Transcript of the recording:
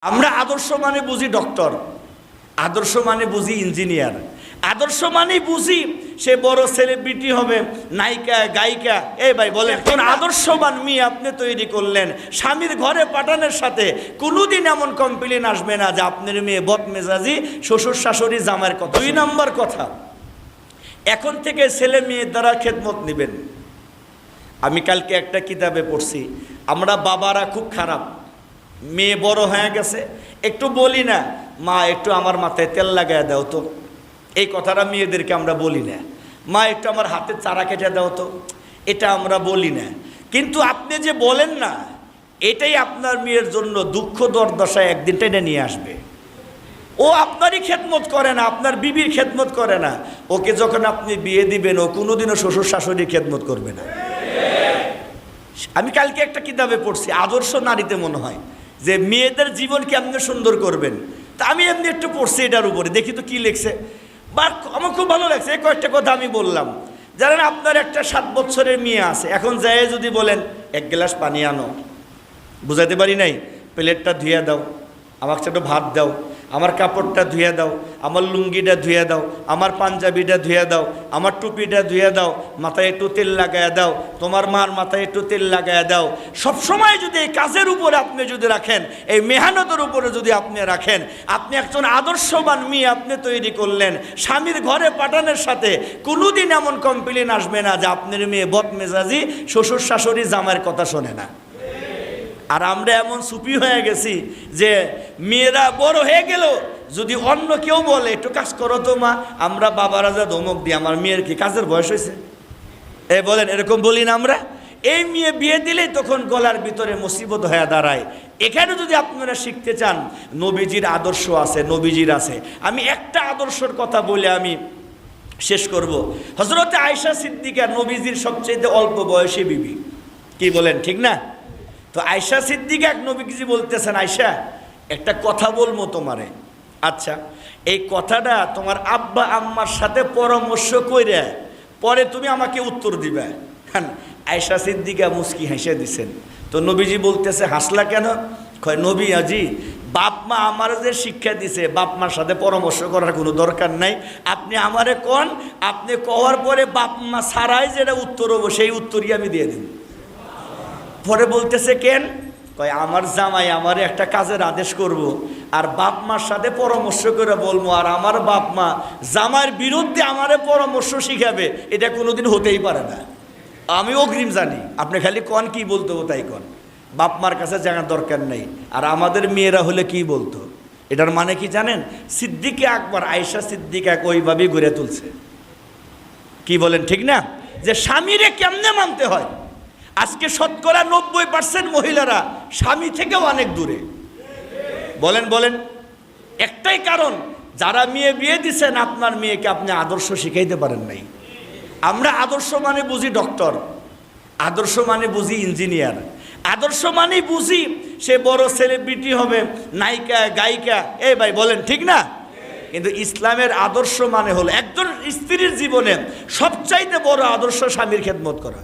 আমরা আদর্শ মানে বুঝি ডক্টর, আদর্শ মানে বুঝি ইঞ্জিনিয়ার, আদর্শ মানে বুঝি সে বড় সেলিব্রিটি হবে, নায়িকা গায়িকা। এই ভাই বলেন, কোন আদর্শবান মেয়ে আপনি তৈরি করলেন? স্বামীর ঘরে পাঠানোর সাথে কোনোদিন এমন কমপ্লেন আসবে না যে আপনার মেয়ে বদমেজাজি, শ্বশুর শাশুড়ি জামাইয়ের কথা। 2 নম্বর কথা, এখন থেকে ছেলে মেয়ের দ্বারা খেদমত নেবেন। আমি কালকে একটা কিতাবে পড়ছি, আমরা বাবারা খুব খারাপ। মেয়ে বড় হয়ে গেছে, একটু বলি না, মা একটু আমার মাথায় তেল লাগায় দাও তো, এই কথাটা মেয়েদেরকে আমরা বলি না। মা একটু আমার হাতে চারা কেটে দাও তো, এটা আমরা বলি না। কিন্তু আপনি যে বলেন না, এটাই আপনার মেয়ের জন্য দুঃখ দুর্দশায় একদিন টেনে নিয়ে আসবে। ও আপনারই খেদমত করে না, আপনার বিবির খেদমত করে না। ওকে যখন আপনি বিয়ে দিবেন, ও কোনোদিনও শ্বশুর শাশুড়ির খেদমত করবে না। আমি কালকে একটা কিতাবে পড়ছি, আদর্শ নারীতে মনে হয় যে মেয়েদের জীবন কেমনে সুন্দর করবেন। তা আমি এমনি একটু পড়ছি এটার উপরে, দেখি তো কি লিখছে। বা আমার খুব ভালো লাগছে, এই কয়েকটা কথা আমি বললাম। জানেন, আপনার একটা 7 বছরের মেয়ে আছে, এখন যায় যদি বলেন 1 গ্লাস পানি আনো, বুঝাতে পারি নাই, প্লেটটা ধুয়ে দাও, আমাকে একটু ভাত দাও, আমার কাপড়টা ধুয়ে দাও, আমার লুঙ্গিটা ধুয়ে দাও, আমার পাঞ্জাবিটা ধুয়ে দাও, আমার টুপিটা ধুয়ে দাও, মাথায় একটু তেল লাগায় দাও, তোমার মার মাথায় একটু তেল লাগায় দাও। সবসময় যদি এই কাজের উপরে আপনি যদি রাখেন, এই মেহনতের উপরে যদি আপনি রাখেন, আপনি একজন আদর্শবান মেয়ে আপনি তৈরি করলেন। স্বামীর ঘরে পাঠানোর সাথে কোনোদিন এমন কমপ্লেন আসবে না যে আপনার মেয়ে বদমেজাজি, শ্বশুর শাশুড়ি জামাইয়ের কথা শোনে না। আর আমরা এমন সুপি হয়ে গেছি যে মেয়েরা বড় হয়ে গেল, যদি অন্য কেউ বলে একটু কাজ করো তো মা, আমরা বাবারা যা ধমক দিই, আমার মেয়ের কি কাজের বয়স হয়েছে? বলেন, এরকম বলি না আমরা? এই মেয়ে বিয়ে দিলেই তখন গলার ভিতরে মুসিবত হয়ে দাঁড়ায়। এখানে যদি আপনারা শিখতে চান, নবীজির আদর্শ আছে, নবীজির আছে। আমি একটা আদর্শের কথা বলে আমি শেষ করব। হযরতে আয়েশা সিদ্দিকা নবীজির সবচেয়ে অল্প বয়সী বিবি, কি বলেন, ঠিক না? তো আয়েশা সিদ্দিকা এক নবীজি বলতেছেন, আয়েশা একটা কথা বলবো তোমারে। আচ্ছা, এই কথাটা তোমার আব্বা আম্মার সাথে পরামর্শ কইরা পরে তুমি আমাকে উত্তর দিবে। আয়েশা সিদ্দিকা মুস্কি হেসে দিছেন। তো নবীজি বলতেছে, হাসলা কেন? কয়, নবী আজি, বাপ মা আমার যে শিক্ষা দিছে, বাপ মার সাথে পরামর্শ করার কোনো দরকার নাই। আপনি আমারে কোন, আপনি কওয়ার পরে বাপ মা ছাড়াই যেটা উত্তর হবো সেই উত্তরই আমি দিয়ে দিন। পরে বলতেছে, কেন? কয়, আমার জামাই আমারে একটা কাজের আদেশ করব, আর বাপ মার সাথে পরামর্শ করে বলবো, আর আমার বাপ মা জামাইয়ের বিরুদ্ধে আমারে পরামর্শ শিখাবে, এটা কোনোদিন হতেই পারে না। আমি অগ্রিম জানি, আপনি খালি কন কি বলতো তাই কন, বাপ মার কাছে জানার দরকার নেই। আর আমাদের মেয়েরা হলে কি বলতো, এটার মানে কি জানেন? সিদ্দিকে আকবর আয়েশা সিদ্দিকা ওইভাবেই গড়ে তুলছে। কি বলেন, ঠিক না? যে স্বামীরে কেমনে মানতে হয়। আজকে শতকরা 90% মহিলারা স্বামী থেকেও অনেক দূরে। বলেন বলেন, একটাই কারণ, যারা মেয়ে বিয়ে দিচ্ছেন আপনার মেয়েকে আপনি আদর্শ শিখাইতে পারেন নাই। আমরা আদর্শ মানে বুঝি ডক্টর, আদর্শ মানে বুঝি ইঞ্জিনিয়ার, আদর্শ মানে বুঝি সে বড় সেলিব্রিটি হবে, নায়িকা গায়িকা। এই ভাই বলেন, ঠিক না? কিন্তু ইসলামের আদর্শ মানে হলো একজন স্ত্রীর জীবনে সবচাইতে বড় আদর্শ স্বামীর খেদমত করা।